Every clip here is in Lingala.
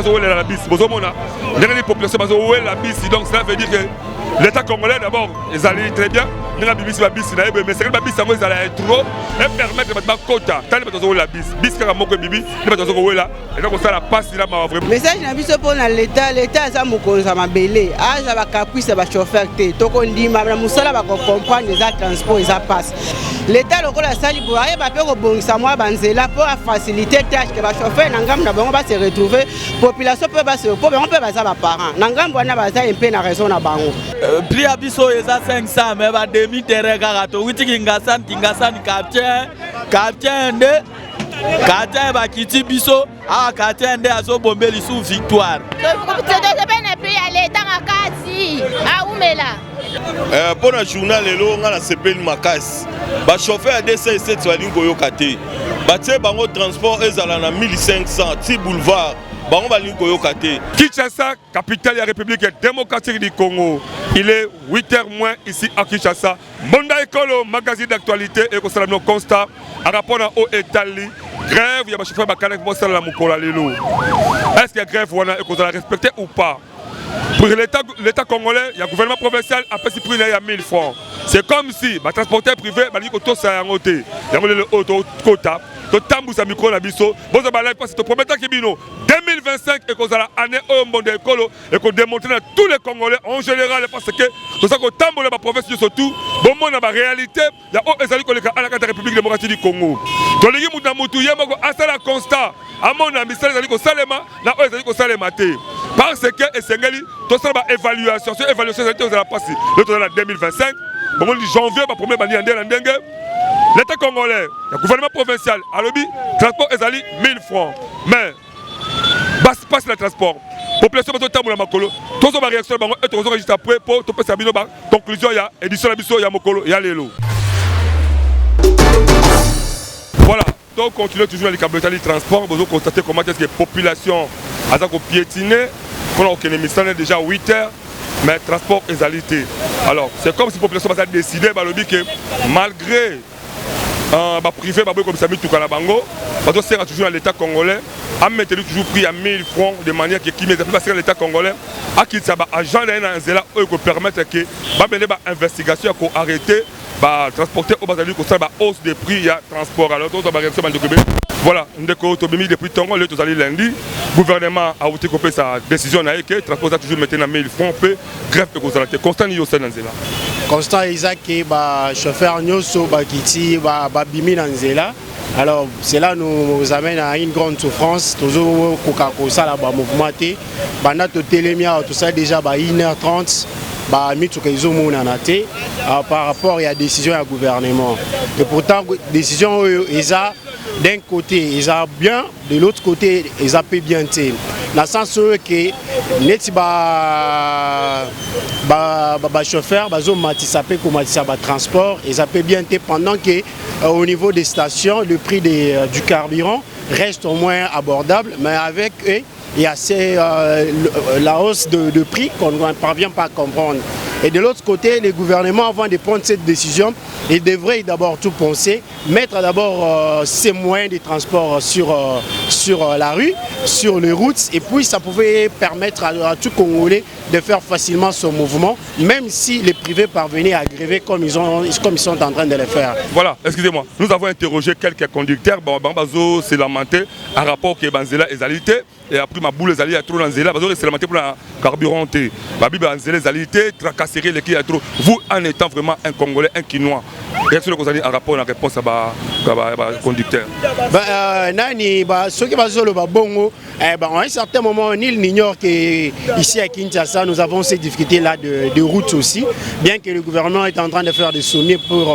la bis. La population la bis. Donc cela veut dire que l'État congolais d'abord, ils allaient très bien. Mais c'est que la bis ils allaient trop et permettre de quota. Tant que la bis. Bis qui a mon bibi, et donc ça la passe là ma vrai. Message na biso pour l'État, l'État ça mokonza mabele. Ah ça va capuise ba chauffeur té. Toko ndima na musala ba comprendre les transports ils passe. L'État lokola la sali pour aller ba pe ko bongisa moi banzela pour faciliter tâche que ba chauffeur na ngam na bango ba se retrouver population peut ba se pour on peut ba za ba parents. Na ngam bwana ba za un peu na raison na bango. Prix à biso eza 500 mais ba demi terrain karato witi kingasani quartier nde quartier ba kiti biso a quartier nde azo bombeli sous victoire. Pour le journal, on s'appelle Makas. Le chauffeur de C7 va dire que le transport est à 1500 ti boulevard. Kinshasa, capitale de la République démocratique du Congo. Il est 8h moins ici à Kinshasa. Monda Ekolo, magazine d'actualité et qu'on nos constats en rapport au Italie. Grève, il y a des chauffeurs qui ont est-ce que la grève est qu'on a respecté ou pas? Pour l'État congolais, il y a le gouvernement provincial a payé prix à 1000 francs. C'est comme si les transporteurs privés, il y a le quota. Tambu sa micro na biso boza balai parce que promettant que bino 2025 et qu'on a année au monde écolo et qu'on démontrer à tous les Congolais en général parce que tout ça qu'on tamboule la province surtout bon monde na réalité il y a au ezali koleka à la République démocratique du Congo to ligi mutu mutu yemako asala constat à mon ami ça ezali ko salema na o ezali ko salema te parce que esengeli to ça ba évaluation sur évaluation ça ezali passer le total 2025 bon janvier ba premier bandi ndenge ndenge. L'État congolais, le gouvernement provincial, à l'objet, transport est allé 1000 francs. Mais, passe le transport. Population de Tamboula Makolo, tous les réactions et tous les juste après pour tout passer à conclusion, il y a édition de Bisso, il y a Mokolo, il y a Lélo. Voilà, donc continuez toujours à l'écablement du transport. Vous constatez comment est-ce que la population a piétiné. On a aucun émission, déjà 8h. Mais le transport est allé. Alors, c'est comme si la population a décidé que malgré privé, comme ça, tout à la bango, parce que c'est toujours à l'État congolais, à mettre toujours pris à 1000 francs de manière qui met l'État congolais, à qui ça va agent pour permettre que l'investigation pour arrêter, transporter au Bazali, pour ça, hausse des prix, il y a transport. Alors, voilà, depuis Tongo, le lundi, le gouvernement a voté sa décision, que le transport a toujours maintenant 1000 francs, grève et constant au Sénanzela. Constant Isaac qui chauffeur Nyoso Bakiti Bimi Nanzela. Alors cela nous amène à une grande souffrance. Toujours Coca-Cola là bas mouvementé. Banato Télémia tout ça déjà 1h30. Par rapport à la décision du gouvernement. Et pourtant, la décision d'un côté, ils ont bien, de l'autre côté, ils ont pas bien. Dans le sens que les chauffeurs, les transport, ils ont bien pendant que au niveau des stations, le prix du carburant reste au moins abordable, mais avec eux, il y a la hausse de prix qu'on ne parvient pas à comprendre. Et de l'autre côté, les gouvernements, avant de prendre cette décision, ils devraient d'abord tout penser, mettre d'abord ces moyens de transport sur la rue, sur les routes, et puis ça pouvait permettre à tout Congolais de faire facilement son mouvement, même si les privés parvenaient à gréver comme ils sont en train de le faire. Voilà, excusez-moi, nous avons interrogé quelques conducteurs, Bambazo s'est lamenté en rapport que Banzela est alité, et après ma boule est allée à trop dans Zela, Banzela s'est lamenté pour la carburant. Babi Banzela est alité, tracasserie les qui a trop. Vous en étant vraiment un Congolais, un Quinois, qu'est-ce que vous avez en rapport, en réponse à conducteur? Nani, ceux qui vont le bongo, à un certain moment, il n'ignore qu'ici à Kinshasa, nous avons ces difficultés-là de routes aussi, bien que le gouvernement est en train de faire des sommiers pour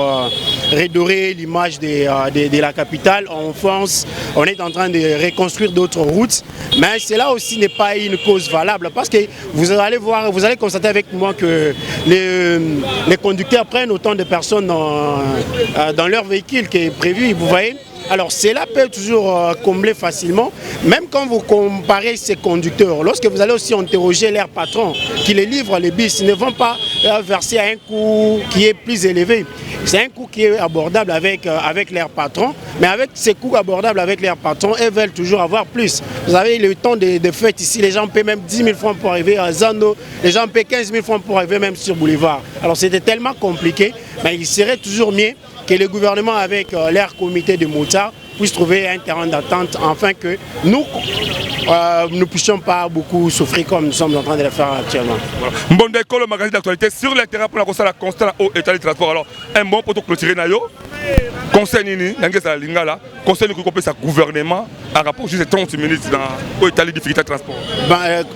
redorer l'image de la capitale. En France, on est en train de reconstruire d'autres routes, mais cela aussi n'est pas une cause valable, parce que vous allez voir, vous allez constater avec moi que les conducteurs prennent autant de personnes dans leur véhicule qui est prévu. Vous voyez, Alors cela peut toujours combler facilement, même quand vous comparez ces conducteurs. Lorsque vous allez aussi interroger leurs patrons qui les livrent les bus, ils ne vont pas verser à un coût qui est plus élevé. C'est un coût qui est abordable avec leurs patrons, mais avec ces coûts abordables avec leurs patrons, elles veulent toujours avoir plus. Vous avez le temps de fête ici, les gens paient même 10 000 francs pour arriver à Zando, les gens paient 15 000 francs pour arriver même sur Boulevard. Alors c'était tellement compliqué, mais il serait toujours mieux que le gouvernement avec leur comité de motards puisse trouver un terrain d'attente afin que nous ne puissions pas beaucoup souffrir comme nous sommes en train de le faire actuellement. Bon d'accord, le magazine d'actualité sur le terrain pour la constat constat au état du transport. Alors un bon pour clôturer nayo conseil nini n'angeza lingala conseil nous couper sa gouvernement en rapport juste 30 minutes dans au état des difficultés de transport.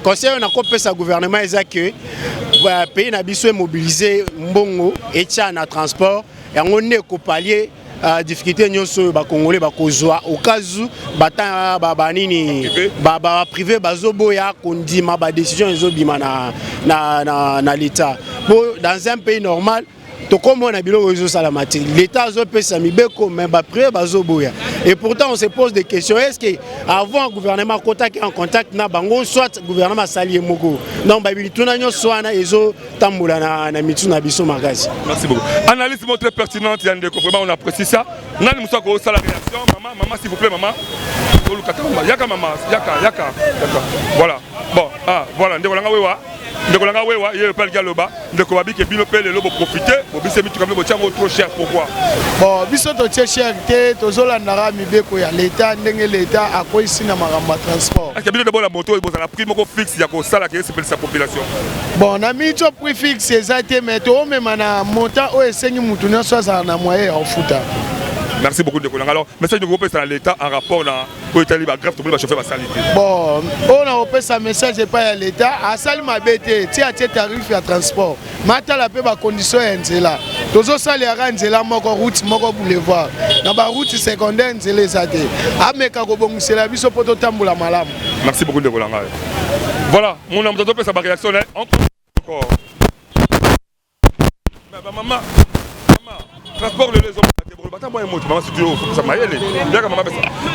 Conseil on a coupé sa gouvernement est que pays na biso mobiliser mbongo et na transport et on est copalier difficulté nyonso ba congolais ba kozwa au cas où bata ba nini ba privé bazoboya kondima ba décision ezobima na l'état. Dans un pays normal comme on a l'État a payé mibeko mais privé bazoboya. Et pourtant on se pose des questions, est-ce que avant le gouvernement contact en contact na bango soit gouvernement salié mogo non ba bituna nyonso na ezo tambola na mituna biso magazi. Merci beaucoup. Analyse très pertinente Yandeko, vraiment on apprécie ça. Nani musa ko sala réaction maman s'il vous plaît maman. Yaka maman yaka. Voilà. Bon voilà ndeko langa wewa. Ndeko langa wewa yé pas le galoba ndeko babi ke bino pe le lobo profiter bo bise mitu kamle bo tiango trop cher pourquoi? Bon biso to cher te tozola ndara mibeko ya l'état ndenge l'état akoyi sina maramba transport. Est-ce que bino de bon la moto et bo za la prix moko fixe ya ko sala ke c'est sa population? Bon na mi to prix fixe exactement mais to même na montant o esengi mutu nyonso za na moyen en futa. Merci beaucoup de Kolanga. Alors, message de groupe c'est l'État en rapport à l'État libre grève tout le monde va chauffer ma salité. Bon, on a opé sa message pas à l'État, à sali ma BT, ti a tarif ya transport. Mata la pe ba condition nzela. Tozo sali ya nzela moko route moko boulevard. Na ba route secondaire nzela ezate. Ameka ko bongisela biso poto tambola malamu. Merci beaucoup de Kolanga. Voilà, mon homme de sa réaction encore. Maman. Transport les hommes.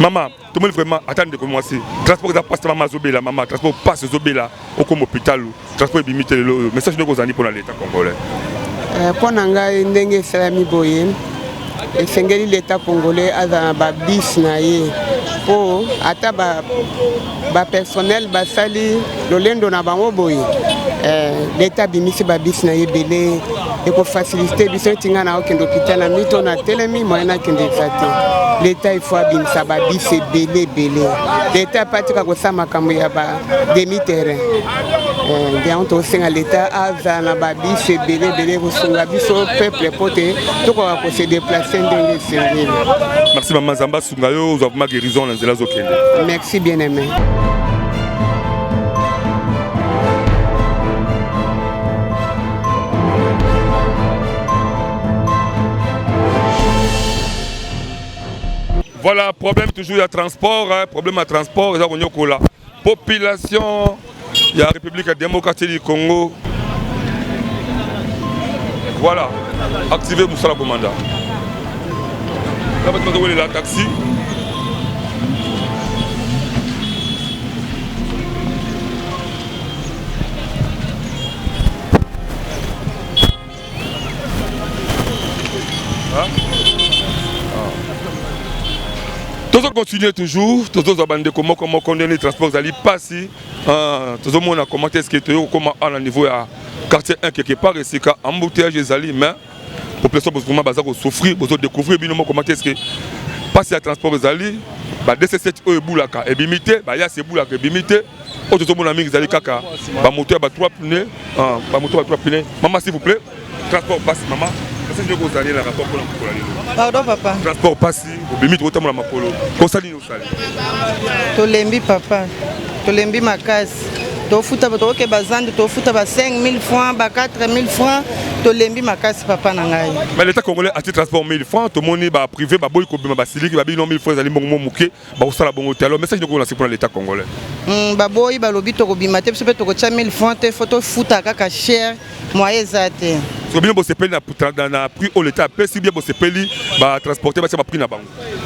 Maman, tout le monde vraiment attendez comme moi aussi. Transport passe maman Zobela, maman transport passe Zobela au comme hôpital, transport limité le message de Gozani pour l'État congolais. Pour nanga ndenge salami boye, et sengeli l'État congolais a ba bis na ye. Po ata ba personnel ba sali lolendo na bango boye. L'État bimisi ba bis na ye belé. Et pour faciliter biso tinga na okendo hôpital na mito na telemi moyena kende fati l'État il faut abin sababi c'est belé l'État patika ko sama kambo ya ba demi terrain bien on to senga l'État aza na babi c'est belé ko sunga biso peuple pote to ko se déplacer ndenge sengeli. Merci maman Zamba Sungayo, vous avez ma guérison dans zela zokende. Merci bien aimé. Voilà, problème toujours à transport, problème à transport, la population, il y a la République démocratique du Congo. Voilà, activez Moussala Commanda. Là, vous avez la taxi. Tous continuer toujours, tous abandonner comment condamner les transports d'aller passer. Tous le monde a commenté ce qui était comment à niveau à quartier 1 quelque part et c'est qu'à embouteillage des alliés mais population vraiment bazar souffrir, besoin découvrir bien comment commenter ce qui passer à transport des alliés, bah DC7 e boulaka et bimité, bah ya c'est boulaka et bimité. Autres tout le monde a mis des alliés kaka, bah moteur bah 3 pneus, bah moteur bah 3 pneus. Maman s'il vous plaît, transport passe maman. Qu'est-ce que vous allez la rapport pour la pardon papa. Transport passe, au bimite autant la makolo. Qu'on s'aligne au salé. Tolembi papa. Tolembi makasi. tofuta toke bazande tofuta ba 5000 francs ba 4000 francs tolembi makasi papa na ngai. Mais l'État congolais a transport 1000 francs, tout le monde va privé, ba boy ko bima ba siliki ba bi non 1000 francs ali mbongo muke ba usala bongo te. Alors message de ko lancer pour l'État congolais. Ba boy ba lobi to ko bima te so pe to ko cha 1000 francs te photo futa kaka cher moyen zate. So bien bo sepeli na prix au l'État pesi bien bo sepeli ba transporter ba prix na bango.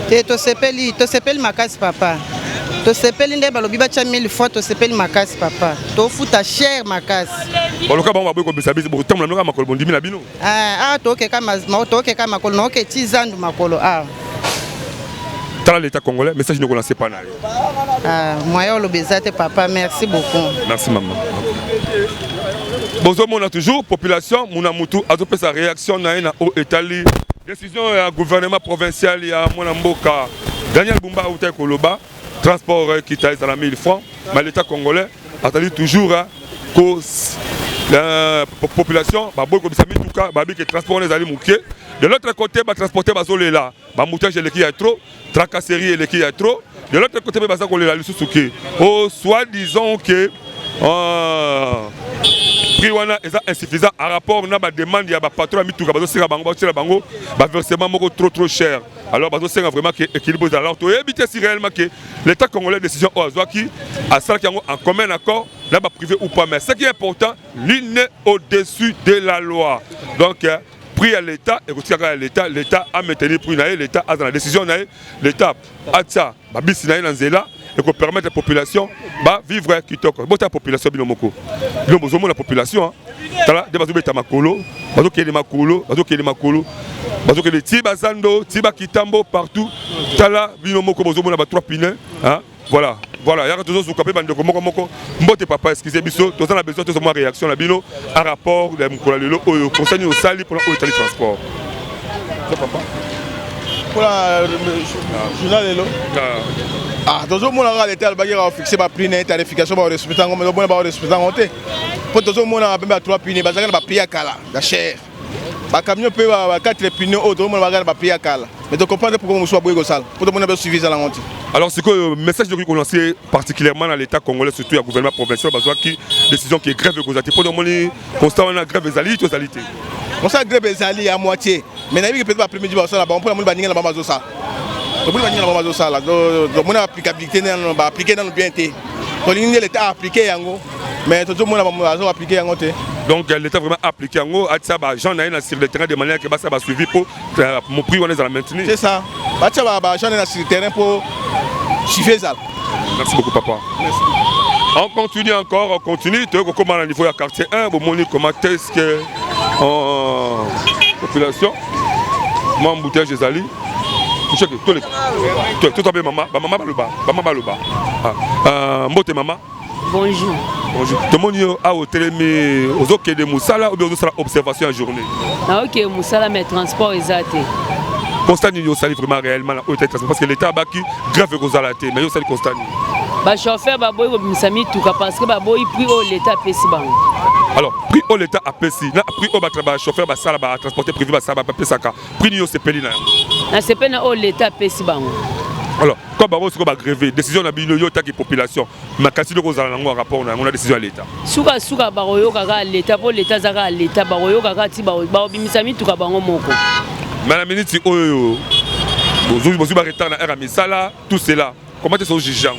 Te to sepeli makasi papa. To sepeli nde balobi ba cha 1000 francs to sepeli makasi papa. To futa cher makasi. Baloka ba boy ko bisa bisa bo tamla nga makolo bondimi na bino. To ke kama makolo no ke tizandu makolo Dans l'État congolais, message ne relancez pas. Moi, le bezate papa, merci beaucoup. Merci maman. Bonjour, on a toujours population, mon amoutou, a fait sa réaction na au Italie. Décision du gouvernement provincial, il y a mon amboka, Daniel Bumba Outé Koloba, transport qui t'a à la 1000 francs, mais l'État congolais a toujours que la population, beaucoup de familles, qui transportent les aliments. De l'autre côté, transporter les là, moutage qui est trop, tracasserie qui est trop. De l'autre côté, oh, soit disons que prix est insuffisant en rapport à la demande, il y a des patrons qui ont versement trop cher. Alors, c'est vraiment équilibré. Alors, tu éviter si réellement que l'État congolais décision qui a ça en commun accord, là privé ou pas. Mais ce qui est important, l'une est au-dessus de la loi. Donc, prix à l'État, et l'État a maintenu prix, l'État a dans la décision, l'État a ça, et pour permettre à la population de vivre à Kitoko. Si la population est la population, partout, voilà. Voilà, il y a toujours ce qu'on peut papa, excusez moi, tous on a besoin de réaction à rapport au conseil au sali pour le transport. Pour la journal tous les gens l'État a fixé ma prix de tarification pour respecter mais le monde va respecter pour tout le monde a 3 pneus parce que prix à cala la cher ba camion peut 4 pneus tout le monde va prix à cala mais tu comprends pourquoi on soit boygo sale pour tout le monde a suffisant la honte. Alors c'est que le message de qu'on lance particulièrement dans l'État congolais surtout au gouvernement provincial parce que décision qui est grève gozati pour le monde constat on a grève ezali totalité. On ça grève ezali à moitié mais na peut-être après-midi ba ça là on pour le monde ba ninga na ba mazosa. Donc mon applicabilité va appliquer dans le bien té. L'État a appliqué yango mais tout le monde a appliqué yango té. Donc l'État vraiment appliqué yango à ça ba gens na sur le terrain de manière que ça va suivi pour mon prix on est à la maintenir. C'est ça. Ba ça ba gens na sur le terrain pour suivre ça. Merci beaucoup papa. Merci. On continue encore, on continue. Tu vois comment au niveau du quartier 1, vous montrez comment est-ce que population moi embouteillage des alliés. Tout à fait maman baloba. Mbote maman. Bonjour. Bonjour. Tout le monde a au télémé aux OK de Moussala ou bien aux observations en journée. Ah OK Moussala mais transport exact. Constat nous sali vraiment réellement au transport parce que l'État a qui grave aux alaté mais yo sali constat. Ba chauffeur ba boy ko misami tuka parce que ba boy prix au l'État pesi bango. Alors prix au l'État a pesi na prix au ba travail chauffeur ba sala ba transporter privé ba sala ba pesaka prix nous c'est peli na. Na c'est pena au l'État pesi bango. Alors quand ba boss ko ba gréver décision na bino yo taki population makasi de kozala nango rapport na on décision à l'État. Suka ba royo kaka l'État pour l'État zaka l'État ba royo kaka ti ba bimisami tuka bango moko. Madame ministre oyo bozu ba retard na era misala tout cela comment est-ce que jugeant?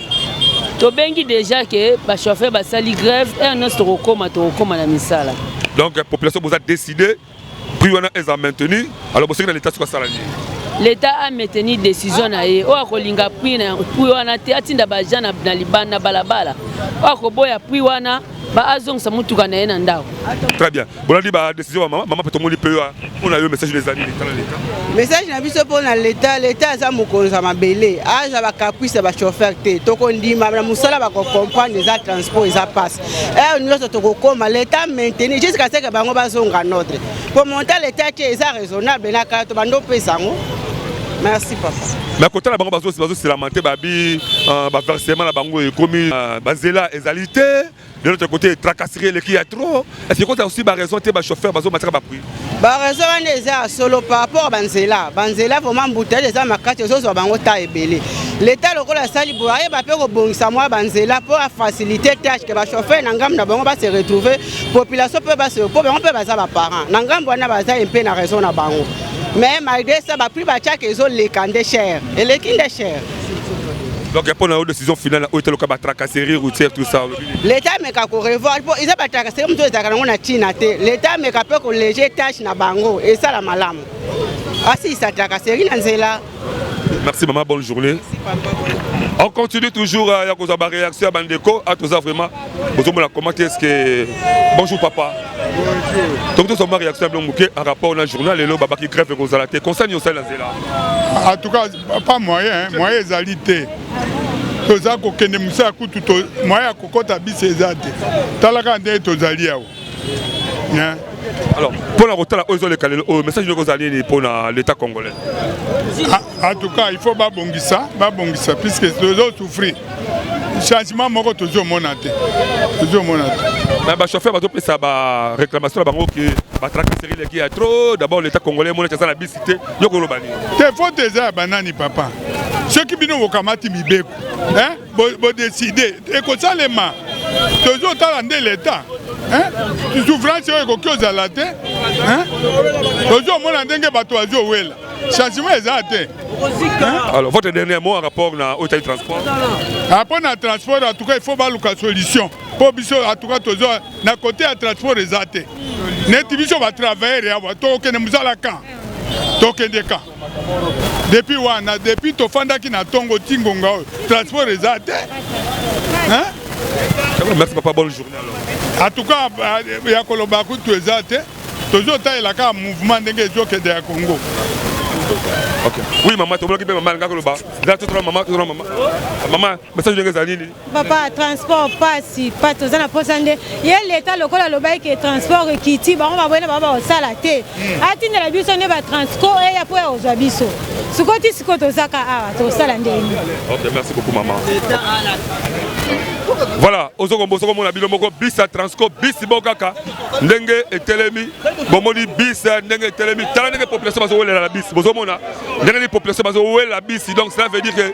To bengi déjà que ba chauffeur ba sali grève et un autre rekoma na misala. Donc la population vous a décidé prix on a maintenu alors vous savez l'État sur ça l'État a maintenu décision na ye o akolinga prix na prix wana te atinda ba jana na libana balabala o akoboya prix wana ba azongsa mutuka na ye na ndako. Très bien. Bon on dit ba décision maman peut tomber peu on a eu message des amis l'État. Message na biso pour l'État za mokonza mabele aza ba caprice ba chauffeur te to ko ndima na musala ba ko comprendre za transport za passe et nous to ko koma l'État maintenir jusqu'à ce que bango bazonga notre pour monter l'État qui est raisonnable na ka to bando pesango. Merci papa. Mais à côté de la banque, c'est la montée, versement la banque est commis, bazela égalité. De l'autre côté, tracasserie les qui a trop. Est-ce que tu as aussi ma raison, tu es chauffeur, bazo matière pas pris. Ba raison on est solo par rapport à Banzela. Banzela vraiment bouteille les ma carte aux autres bango ta ebelé. L'État local la sali boye ba pe ko bongisa moi Banzela pour faciliter tâche que ba chauffeur nangam na bango ba se retrouver population peut ba se on peut ba za ba parents. Nangam bwana ba za un peu na raison na bango. Mais malgré ça ba prix ba tcha que zo les candés cher. Et les kindés cher. Donc, il y a une décision finale où il y a une tracasserie routière, tout ça. L'État me ka ko revoir ils a pas tracasserie mtu ezaka na China te. L'État me ka pe ko léger tâche na bango et ça la malamu. Asi ça tracasserie na nzela. Merci maman, bonne journée. On continue toujours à la réaction à Bandeko, à tout ça vraiment. Vous avez commenté est-ce que bonjour papa. Donc tout ça ma réaction à Blomouké en rapport au journal et le baba qui grève aux alatés. Concerne au là. En tout cas pas moyen, moyen égalité. Tout ça qu'on connaît musa kutu moyen kokota bis ezate. Talaka ndé tozali awo. Alors, pour la route, le message de nos alliés pour l'État congolais. En tout cas, il faut babongisa, puisque les autres souffrent. Changement, moi, toujours monate. Mais le chauffeur va donner sa réclamation qui va tracasser les qui a trop. D'abord, l'État congolais, mon État, la bicité. Il faut des banani, papa. Ceux qui viennent au Kamati Mibeko, vont décider. Et comme ça, les mains, toujours dans l'État. Tu souffrance est quelque à la tête. Toujours, mon andenge batoazo ouel. Changement exact. Alors, votre dernier mot en rapport au transport. Rapport au transport, en tout cas, il faut voir la solution. Pour biso, en tout cas, toujours, na côté à transport exact. N'etibiso va travailler, toke ne musala kan, toke de kan. Depuis wana, depuis tofanda ki na tongo tingonga, transport exact. Merci papa, bonne journée alors. En tout cas, il y a Kolobaku tout exact. Toujours il y a un mouvement de Congo. Okay. Oui maman, tu veux que maman ngakoloba. Là tu trouves maman, maman, message de ngezalini. Papa, transport pas tous na posande. Il y a l'état local loba qui transport kiti, ba on va bona baba au salaté. Atinde la biso ne ba transport et ya po aux abiso. Sukoti sikoto zaka a to salande. OK, merci beaucoup maman. Voilà, ozongombo sokomo na bilomoko bis à transco bis bokaka ndenge etelemi bomoni bis ndenge etelemi tala ndenge population bazo wela la bis bozomona ndenge population bazo wela bis donc cela veut dire que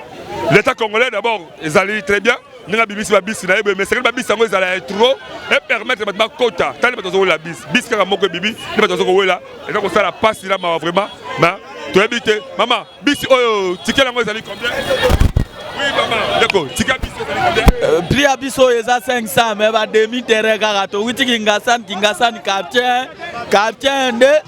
l'État congolais d'abord ils allaient très bien ndenge bibisi ba bis na mais c'est que ba bis ngo ils allaient trop et permettre ba quota tala bazo wela bis kaka moko bibi ne bazo wela et donc ça la passe là vraiment na to habiter maman bis oyo ticket ngo ils allaient combien? Oui, maman, d'accord. Prix à biso eza 500 mais ba demi terrain karato witi kingasan quartier nde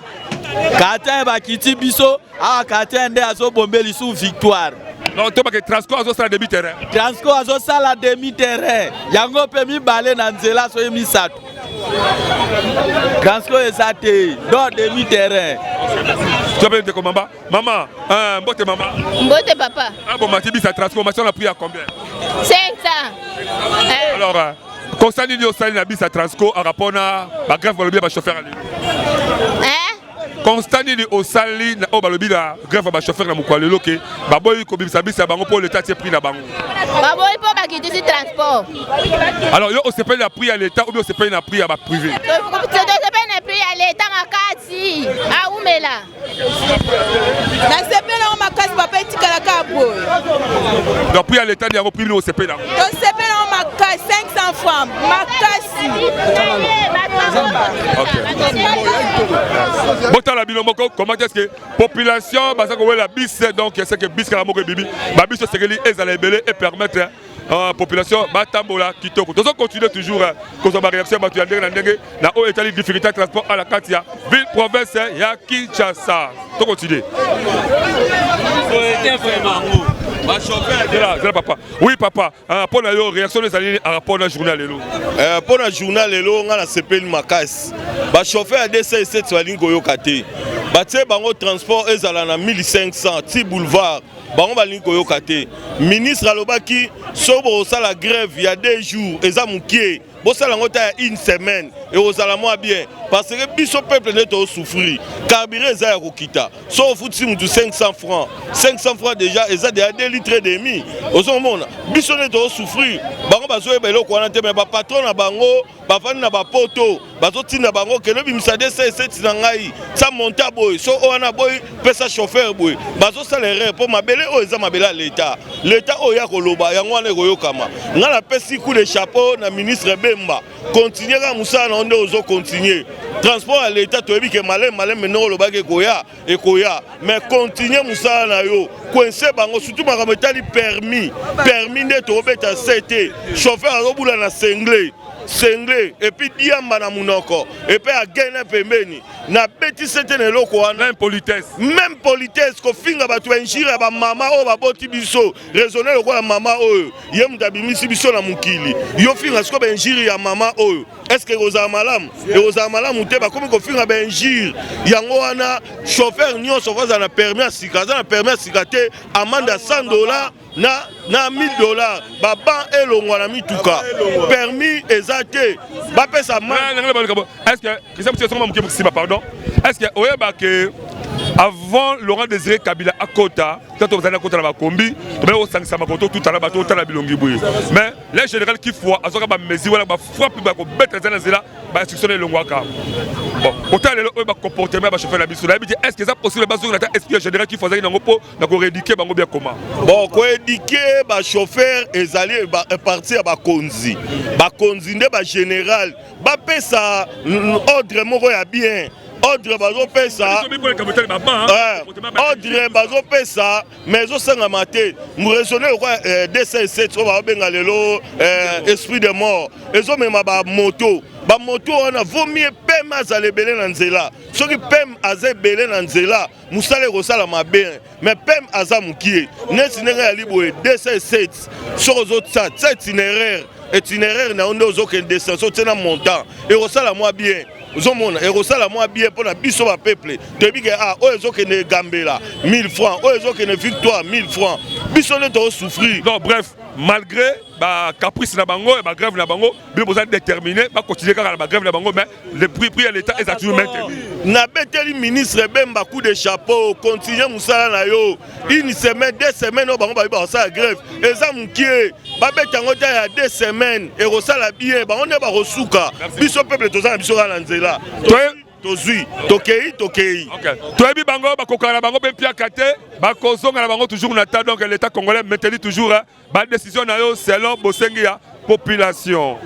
quartier ba kiti biso a quartier nde azo bombeli sous victoire. Non, to ba que transport azo sala demi terrain. Transport azo sala demi terrain. Yango pe mi balé na nzela so mi sato. Transport ezate do demi terrain. Tu peux dire comment maman, mbote maman. Mbote papa. Ah bon, Matibi, sa transformation a pris à combien? 500. Alors, constat d'Indio Saline Abis à Transco en rapport à la grève de la chauffeur. Constat d'Indio Saline au balobi la grève de chauffeur na mukwale loke. Baboy ko bimsa bisa bango pour l'état pris na bango. Baboy pour ba quitter ce transport. Alors, yo on se paye la prix à l'état ou bien on se paye la prix à la privé. Prix à l'état makasi a umela na sepela on makasi papa etikala ka boy donc prix à l'état ya repris au sepela donc sepela on makasi 500 francs makasi OK bota la bilomoko comment est-ce que population bazako la bis donc c'est que bis kala moko bibi ba bis sekeli ezala belé et permettre population batambola kitoko tozo continuer toujours comme ma réaction batu ndenge na ndenge na o état difficulté transport à la Katia ville province ya Kinshasa to continuer papa oui papa pour la réaction des alliés à rapport à journal lelo pour la journal lelo nga na sepeli makasi ba chauffeur de C7 walingo yokate batie bango transport ezala na 1500 ti boulevard bango balingo yokate ministre alobaki sobo ça la grève il y a 2 jours eza mukie bosala yango ta une semaine et ozala mwa bien parce que biso peuple nde tosouffrir carburant eza ya kokita so ofuti mutu 500 francs déjà eza déjà 2 litres et demi ozomona biso nde tosouffrir bango bazoyeba eloko wana te mais bapatron na bango bafandi na bapoto bazotinda bango kelo bimisa DCS na ngai sa monta boy so wana boy pesa chauffeur boy bazosala erreur po mabele oyo eza mabele ya l'État oyo ya koloba yango wana ekoyokama nga na pesi coup de chapeau na ministre Bemba continuer ka musala na onde ozo continuer transport à l'État toyebi ke malem no lobaki ekoya mais continuer musala na yo coincer bango surtout makambo etali permis nde tobeta CT chauffeur azobula na sengle et puis diamba na munoko et puis agene pembeni na beti CT ne loko wana même politesse ko finga batu enjira ba mama o ba boti biso raisonner lokola mama oyo ye mutabimisi biso na mukili yo finga siko ba enjiri ya mama oyo est-ce que oza malamu te ba komi ko finga ba enjiri yango wana chauffeur nyonso vaza na permis à sika te amende à $100 na $1000 baba elongwa na mituka permis ezate ba pesa est-ce que pardon est-ce que avant Laurent Désiré Kabila à Kota, quand on a Kota la Kombi, mais les généraux qui font, à ce moment mesure, frappe, instructionner le Waka. Bon, autant les comportements, chauffeur la biso. Est-ce que c'est possible est-ce que le général qui faisait un éduquer bien comment? Bon, quoi éduquer, chauffeur et alliés partir à Konzi. Konzi, ne général, ça ordre moko ya bien. Ordre bazo pesa ordre bazo pesa mais zo sanga maté mu raisonner quoi DCS so ba benga lelo esprit de mort ezo mema ba moto on a vomi pem azalebele na nzela soki pem azebele na nzela musale ko sala mabe mais pem azamukie nesi nenga ya liboe DCS so zo tsa itinéraire na ondo zo ke descension tena montant et ko sala moi bien Zomona et resala moi bien pour la biso ba peuple te bi ke oyo ke ne gambela 1000 francs oyo ke ne victoire 1000 francs biso ne to souffrir non bref malgré ba caprice na bango et ba grève na bango bien besoin déterminer ba continuer car la grève na bango mais le prix à l'état est toujours maintenu na beteli ministre Bemba coup de chapeau continuer musala na yo une semaine 2 semaines bango ba ça grève ezamukie ba betango ta ya 2 semaines et resala bien bango ne ba rosuka biso peuple tozana biso na nzela tozui tokei OK toyebi bango bakokana bango pe pia kate bakozonga na bango toujours na ta donc l'état congolais maintenir toujours ba décision na yo selon bosengi ya population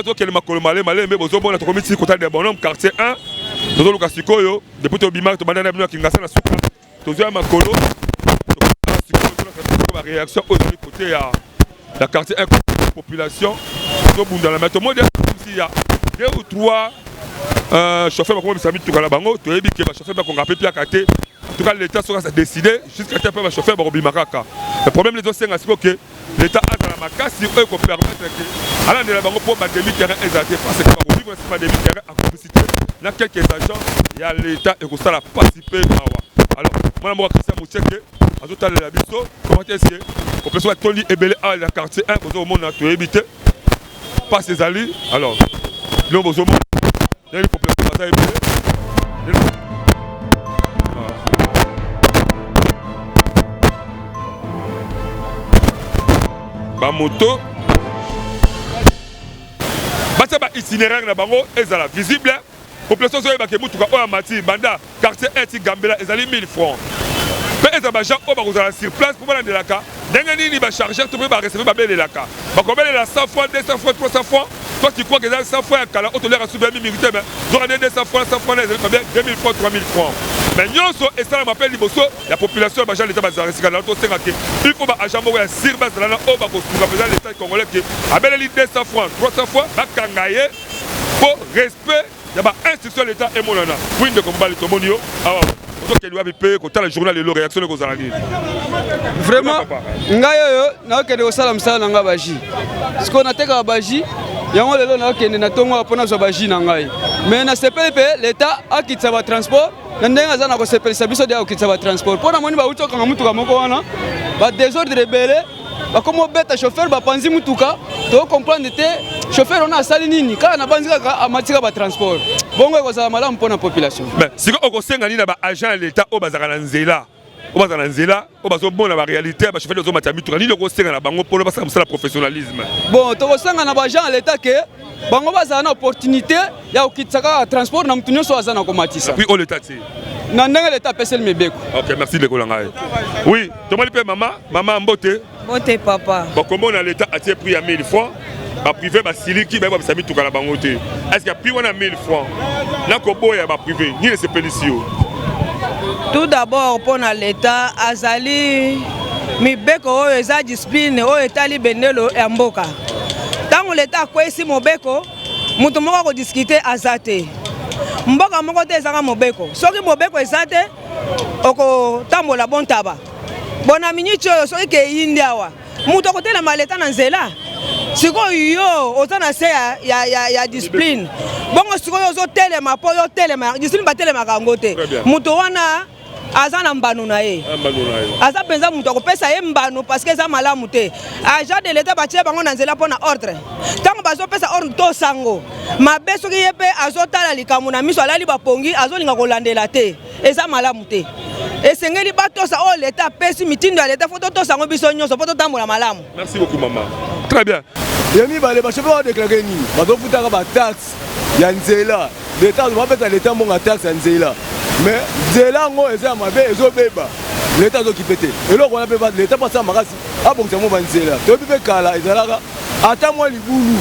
to kele makolo malé mais bozomona to komiti kota de bonhomme quartier 1 tozo luka sikoyo depuis to bima to bandana bino kingasa na suka tozo ya makolo to réaction au côté ya la quartier 1 population to bunda la mais to monde il y a 2 ou 3 chauffeurs comme Sami Tukala Bango, tu es que chauffeur qu'on a payé à côté. En tout cas, l'État sera décidé jusqu'à ce que le chauffeur Bimakaka. Le problème les autres c'est que l'État a dans la macasse si eux qu'on permettre que à l'année la banque pour demi terrain exalté parce que pour vivre c'est pas demi terrain en complicité. Dans quelques agents, il y a l'État et ça la participer alors moi moi Christian Moucheke azoto la biso comment est-ce que pour personne Tony Ebele à la quartier 1 pour au monde tu éviter pas ses alliés alors nous besoin il y a une population à Ebele ba moto basa ba itinéraire na bango ezala visible population soyeba ke mutuka oya mati banda quartier 1 Gambela ezali 1000 francs mais ezaba gens o ba kozala sur place pour bana de la ka ndenge nini ba charger to ba recevoir ba bele la ka ba kobele la 100 francs 200 francs 300 francs toi tu crois que ça 100 francs kala auto l'air sous bien milité mais j'aurais 200 francs 100 francs ezali combien 2000 francs 3000 francs mais nyonso et ça m'appelle liboso la population ba gens l'état ba zarisika na to senga ke il faut ba agent mo ya sur base là o ba ko président l'état congolais que abele 200 francs 300 francs ba kangaye pour respect il y a instruction l'état et mon nana oui de combat le tomonio ah donc il doit payer quand le journal et la réaction de vos alliés vraiment ngayo na ke de osala msala nga baji parce qu'on a teka baji yango lelo na ke na tongo pona zo baji na ngai mais na CPP l'état a kitsa ba transport na ndenga za na ko CPP biso dia kitsa ba transport pona moni ba uto kanga mutu ka moko wana ba désordre rebelle bakomo beta chauffeur bapanzi mutuka to comprendre te chauffeur on a sali nini kala na banzika amatika ba transport bongo ekozala malamu mpona population. Mais siko okosenga nini ba agent ya l'État o bazaka na nzela o bazaka na nzela o bazobona ba réalité ba chauffeur de zoma tamituka nini okosenga na bango mpona basaka mosala professionnalisme. Bon tokosanga na ba agent ya l'État ke bango bazala na opportunité ya kokitsaka transport na mutu nyonso aza na komatisa. Puis o l'État ti na ndenge l'État pesel mebeko. OK, merci de kolangai. Oui, tomali pe maman Mbote. Mbote papa. Bon comment l'État a tiré prix à 1000 francs. Ba privé ba siliki ba bisami tukala bango te. Est-ce que puis on a 1000 francs. Na ko boya ba privé, ni se pelisio. Tout d'abord pour l'État azali mibeko oyo eza discipline oyo etali bendelo ya mboka. Tango l'État kwesi mobeko, mutu moko ko discuter azate. Mboka moko te ezanga mobeko. Soki mobeko ezate oko tambola bon taba. Bona minute oyo soki ke indiawa. Mutu ko tela maleta na nzela. Siko yo ozana se ya discipline. Bongo siko yo zo telema po yo telema discipline ba telema kango te. Mutu wana azana mbanu na ye. Aza penza mutu akopesa ye mbanu parce que za malamu te. Agent de l'État ba tie bango na nzela pona ordre. Tango bazo pesa ordre to sango. Mabe soki ye pe azotala likamu na miso alali bapongi azolinga kolandela te. Eza malamu te. Esengeli batosa o l'État pesi mitindo ya l'État foto to sango biso nyonso foto tambola malamu. Merci beaucoup maman. Très bien. Yemi balé ba chauffeur déclarer ni. Bazo futaka ba taxe ya nzela. L'État doit mettre l'État monga taxe ya nzela. Mais nzela ngo eza mabe ezobeba. L'État zo kipete. Et là on a pas l'État pas ça makasi. Ah bon c'est mo banzela. To bibe kala ezalaka ata mo libulu.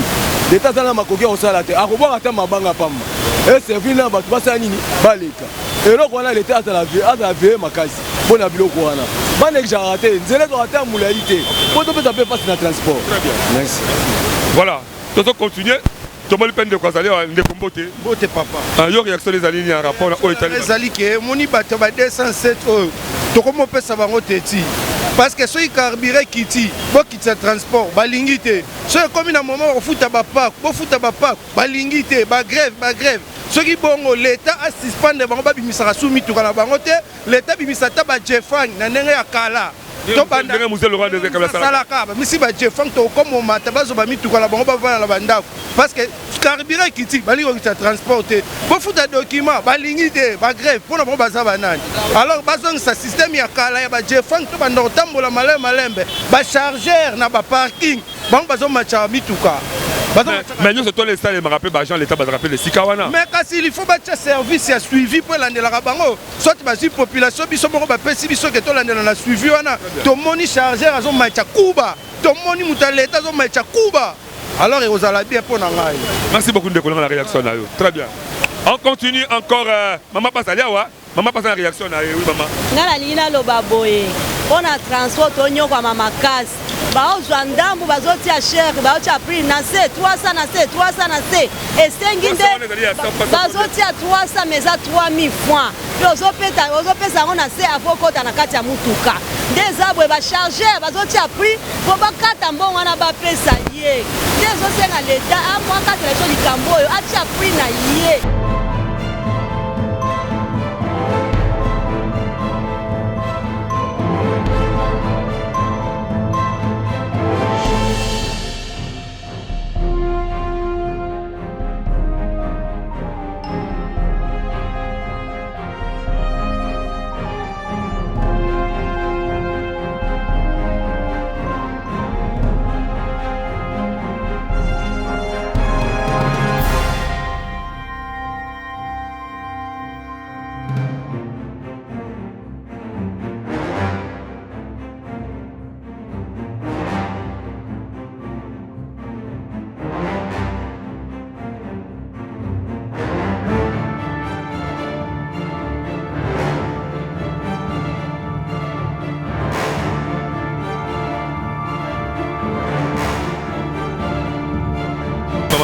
L'État zala makoki on sala te. Akobwa ata mabanga pamba. Et servir na ba basa nini baleka. Et là on a l'État azala vie makasi. Bona biloko wana. Bane jarate nzela do ata mulaité. Pour to peut passer dans transport. Très bien. Merci. Voilà. Toto continuer. Tomoli peine de quoi aller de comboter. Bote papa. Yo réaction les alignes en rapport au Italie. Les alliés que moni bato ba 207 to komo pesa bango teti. Parce que soki carburant kiti, bo kitsa transport balingi te. Soki comme na moment o futa ba pak, bo futa ba pak, balingi te, ba grève. Soki bongo l'État a suspendre bango ba bimisaka sumi to kana bango te, l'État bimisata ba Jeffang na ndenge ya kala. To banda Monsieur Laurent de Salaka, misi ba Jeffang to comme mata bazo ba mitu kana bango ba vana la bandako. Parce que carburant kiti balingo kitsa transporter. Bo futa document balingi te, ba grève pona bango baza banani. Alors bazong sa système ya kala ya ba Jeffang to banda tambola malembe, ba chargeur na ba parking. Bango bazo macha mituka. Mais nous, c'est toi les stars, les rappels, l'État va rappeler les Sikawana. Mais il faut battre service et suivi pour l'année la rabango. Soit tu population, biso moko ba pesi biso que to l'année la suivi wana. To moni chargeur azo macha Kuba. To moni muta l'État azo macha Kuba. Alors il osala bien pour nangai. Merci beaucoup de la réaction na yo. Très bien. On continue encore maman passe à wa. Maman passe à la réaction na yo, oui maman. Ngala lina loba boye. On a transport onyo kwa mama kasi. Baozwa ndambu bazotia cher baotia prix na se 300 na se 300 na se esenginde bazotia 300 meza 3000 francs ozopesa ngo na se afokota na kati ya mutuka ndezabwe ba charger bazotia prix po bakata mbongo wana bapesa ye ndezosenga leta amwakata leso likambo oyo atia prix na ye.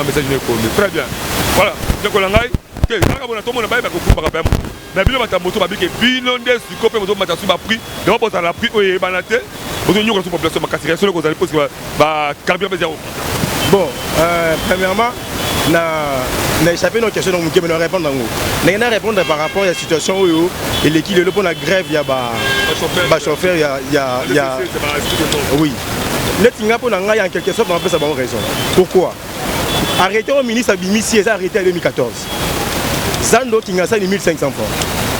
Message très bien. Voilà, je kolangai. Que na bona tomo na ba ba ko ba ba. Na bino bata moto ba bike bino nde su ko pe moto mata su ba prix. De ba bota la prix oye banate. Bozo nyoko sur population makasi sur le ko parce que ba carburant zéro. Bon, premièrement na échappé nos questions donc me répondre ngo. Na répondre par rapport à la situation où et l'équipe le pour la grève il y a ba chauffeur il y a oui. Net Singapour n'a en quelque sorte on peut sa bonne raison. Pourquoi? Arrêté au ministre Abimisi, ils ont arrêté en 2014. Zando Kingasani 1500 francs.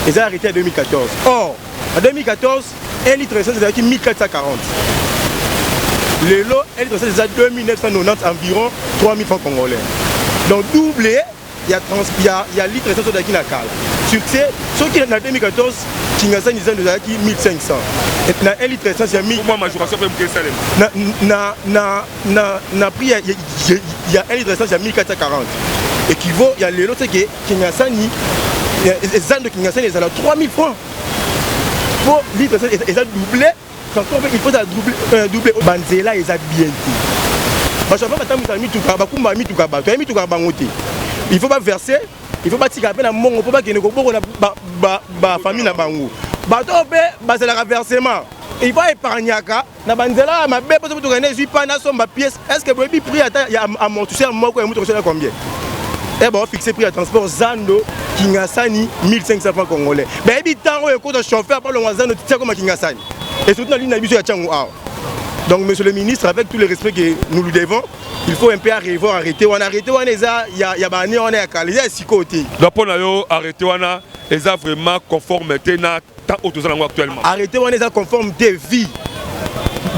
Ils ont arrêté en 2014. Or, en 2014, un litre d'essence est 1440. Le lot, un litre d'essence est 2990 environ 3000 francs congolais. Donc doublé, il y a litre d'essence qui n'a qu'à. Succès, ceux qui en 2014, Kingasani ils ont 1500. Et dans un litre d'essence, il y a 1000. Moi, majoration peut me na prix, il y a un litre d'essence, il y a 1440. Équivaut, il y a le lot, c'est que Kingasani, les ans de Kingasani, ils ont 3000 francs. Pour litre d'essence, ils ont doublé. Il faut doubler. Banzela, ils ont bien dit. Il faut pas verser, il faut pas tirer à peine à mon, il faut pas qu'il y ait une famille na bango. Bato be c'est le versement. Il faut épargner na banzela ma bébé pour gagner suis pas na somme pièce. Est-ce que vous prix il y a amortisseur moi quoi combien? Eh bon fixer prix à transport Zando Kingasani 1500 francs congolais. Ben habitant au cours de chauffeur par le Zando tu sais comment Kingasani. Et surtout dans l'île ya Tchango. Donc monsieur le ministre, avec tout le respect que nous lui devons, il faut un peu arrêter. On a arrêté, on est là, il y a banni, on est à Calais, il y a 6 côtés. Donc pour nous arrêter, on a vraiment conformité na tant autour actuellement. Arrêter, on est à conformité vie.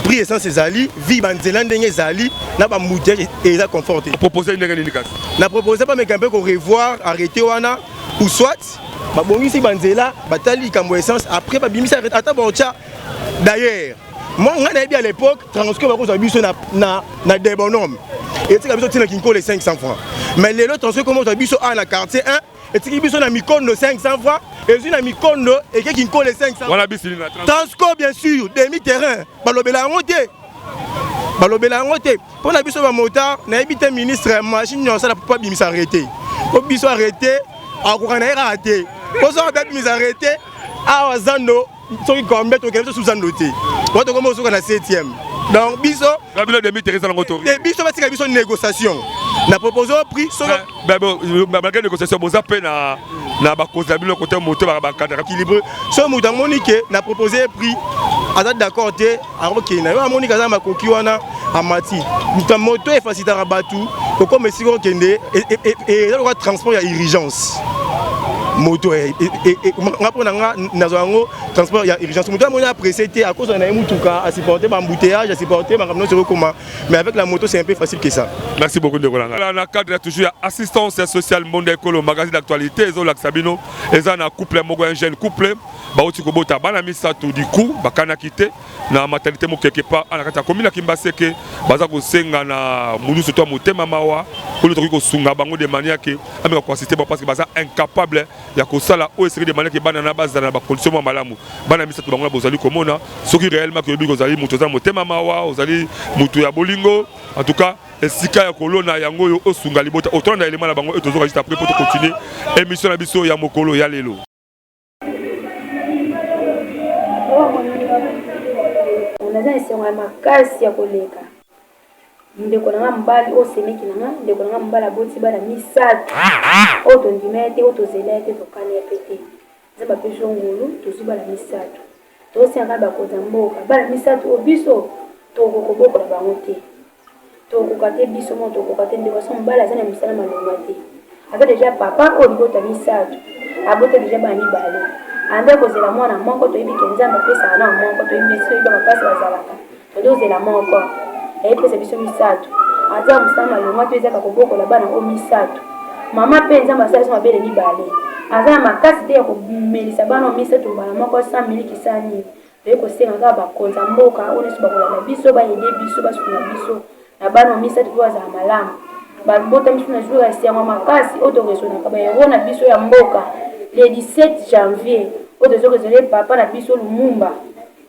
Prix essence ses alliés, vie banzelan des alliés, n'a pas mouillé et ils ont conforté. Proposer une indication. N'a proposé pas mais qu'un peu qu'on revoir, arrêter on a ou soit, bah bon ici banzela, batali comme essence après bah bimisa arrêter attends bon tcha. D'ailleurs. Moi, on a bien à l'époque, transcrire à cause na des bonhommes. Et tu as vu les 500 francs. Mais les autres transcrire comment tu as vu dans le quartier 1, et tu as vu dans Mikondo 500 francs, et tu as Mikondo et qui ont les 500 francs. Transco bien sûr, demi-terrain, balobela ngoté. Balobela ngoté. Pour la biso ba motard, na habité ministre machine non ça pas bien s'arrêter. Pour biso arrêter, à ko na raté. Pour ça ba bien s'arrêter, à Zando ceux qui commettent au Québec sous Zandoté. Votre comment on est 7e. Donc biso la bilan de mi Teresa Ngoto. Et biso va tirer biso négociation. Na proposé au prix sur malgré négociation boza pe na ba cause la bilan côté moto ba cadre équilibré. Ce mouton monique na proposé prix à date d'accord té à Rokina. Yo monique za makoki wana amati. Mouton moto est facile à battu. Comme messi ko kende et le transport ya urgence. Moto et transport il y a urgence moto on a pressé à cause on a mutuka à supporter embouteillage à supporter mais avec la moto c'est un peu facile que ça. Merci beaucoup de Kolanga. Dans le cadre toujours assistance sociale monde écolo magazine d'actualité ezo Laxabino eza na couple moko un jeune couple ba oti ko bota bana misato du coup bakana kité na maternité mo quelque part ana kata komina kimbaseke baza ko senga na munusu to motema mawa ko to ko sunga bango de manière que ameka ko assister parce que baza incapable ya ko sala o esiri de manière que bana na base na ba condition malamu bana misato bango bozali komona soki réellement que bi kozali mutu za motema mawa ozali mutu ya bolingo en tout cas esika ya kolona yango yo osunga libota autant na élément na bango et toujours juste après pour continuer émission na biso ya mokolo ya lelo. Unaza isenga makasi ya koleka ndeko na mbali o semeki na ndeko na mbala boti bala misatu oto ndimete oto zelete to kane pete zaba pesho ngulu tuzibala misatu to senga ba koza mboka bala misatu obiso to kokoboko na bangote to kokate biso mo to kokate ndeko so mbala zana misala malomate aka deja papa o libota misatu abota deja ba mibale anda kozela mwana moko to ibike nzamba pesa na moko to ibiso iba pasi bazalaka to dozela moko pesa biso misatu ata musama lomwa to ezaka koboko la bana o misatu mama pe nzamba sala so mabele mibale aza makasi te ya komelisa bana misatu bana moko 100 miliki sani ko senga ka ba konza mboka one so bakola na biso ba yede biso ba suna biso na bana misatu kwa za malamu ba mbota misu na jour ya senga makasi autorisation na ba yero na biso ya mboka le 17 janvier autorisation papa na biso Lumumba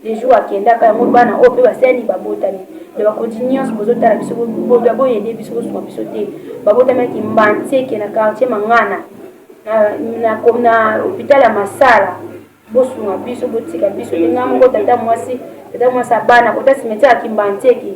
les jours à Kenda quand on bana o pe baseni babotani de ba continuance bozota biso bo ba yede biso so biso te babotami ki mbanteke na quartier Mangana na hôpital ya Masala bosunga biso botika biso ngamo tata mwasi bana kota cimetière ya Kimbanteke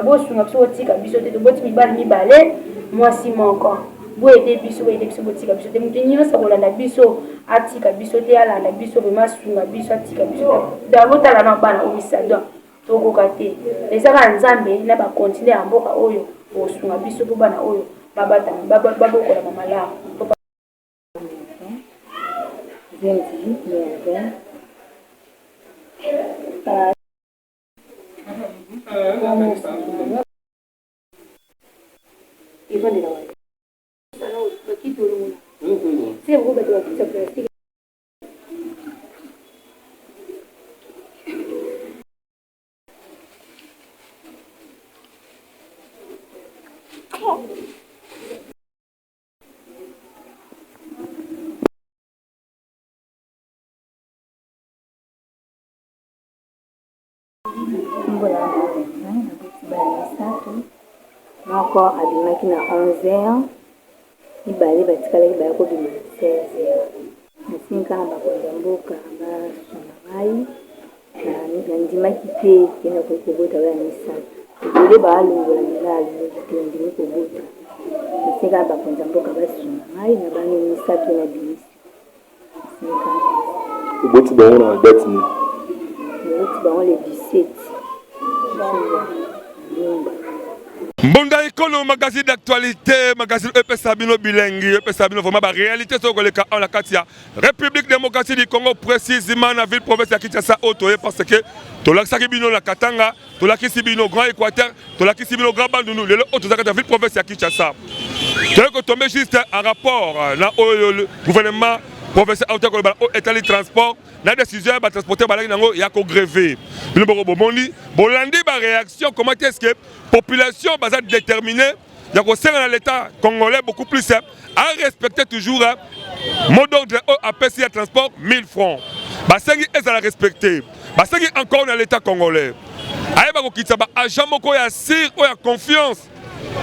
bosunga biso botika biso te boti mibali mibale mwasi moko boyede biso botika biso te mutu nyonso kolanda biso atika biso te alanda biso bemasunga biso atika biso dabotala na bana omisado tokoka te ezaka nzambe na bakontinue ya mboka oyo bosunga biso mpo bana oyo babokola mamalamu. moko abimaki na 11h mibale batikalaki baya kobima 16h nasinga na bakonzi ya mboka basona ngai nandimaki te kenda kobota baya misato ebele baalongola milalo te ndimi kobota nasinga na bakonzi ya mboka basona ngai na bani misato na bimisi oboti bango na date ni oboti bango le 17 Mbonda Ekolo, magazine d'actualité, magazine EP Sabino bilingue, EP Sabino vraiment la réalité sur le cas en la Katia. République démocratique du Congo précisément dans la ville province de Kinshasa Otoye parce que Tolakisa Bino la Katanga, Tolakisi Bino Grand Équateur, Tolakisi Bino Grand Bandounou, les autres dans la ville province de Kinshasa. Tu as tombé juste un rapport dans le gouvernement professeur auteur état transport la décision de transporter balaki nango ya ko gréver bino boko bomondi bolandi ba réaction comment est-ce que population baza déterminée ya ko senga na l'état congolais beaucoup plus à respecter toujours mot d'ordre à PCI transport 1000 francs basengi ezala respecter basengi encore dans l'état congolais ayeba ko kitsa ba agent moko ya sir o ya confiance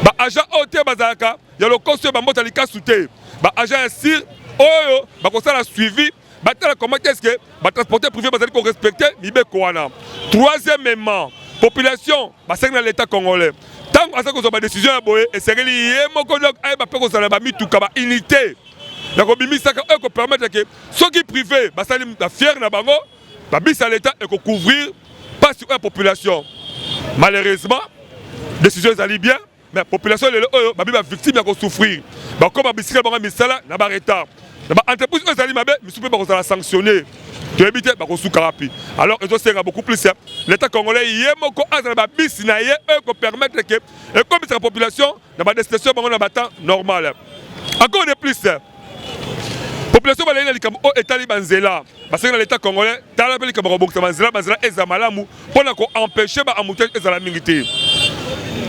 ba agent ote bazaka ya le conseil ba mbota likasute ba agent ya sir oyo bakosala suivi batala comment est-ce que transporteur privé bazali ko respecter mibe koana. Troisièmement, population basenga l'état congolais tant asa ko ba décision ya boye et c'est lié moko donc ay ba peko sala ba mituka ba unité na ko bimisa ka ko permettre que ceux qui privé basali ba fier na bango ba bisa l'état et ko couvrir pas sur la population. Malheureusement décision ezali bien mais la population est la victime de souffrir. Comme la bango misala na ba retard. L'entreprise ezali mabe misupe ba ko sanctionner. Tu éviter ba ko soukarapi. Alors ils ont beaucoup plus l'état congolais yemoko azala ba bis na ye ko permettre que et comme la population na ba destination bango na ba temps normal. Encore de plus population balena likambo o etali banzela parce que l'état congolais tala pe likambo bokisa banzela ezamalamu pona ko empêcher ba embouteillage ezala mingité.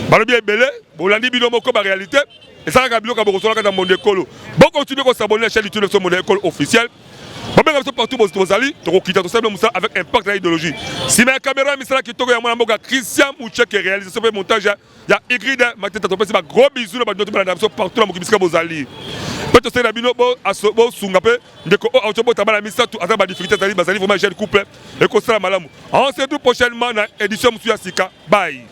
Balobi ebele bolandi bino moko ba réalité et ça ka biloko boko sola ka monde ekolo boko continuer ko s'abonner à la chaîne YouTube de monde école officiel babengam so partout bozali to kita to sable musa avec impact na idéologie si ma caméra misala kitoko ya mwana mboka Christian Mouche qui réalise ce montage ya Igrida mateta to pesi ba gros bisous na ba noto na so partout na mokibisika bozali peut se na bino bo asobo sunga pe ndeko o auto bota bala misatu ata ba difficulté zali bazali vraiment jeune couple et ko sala malamu on se retrouve prochainement na édition musu ya sika bye.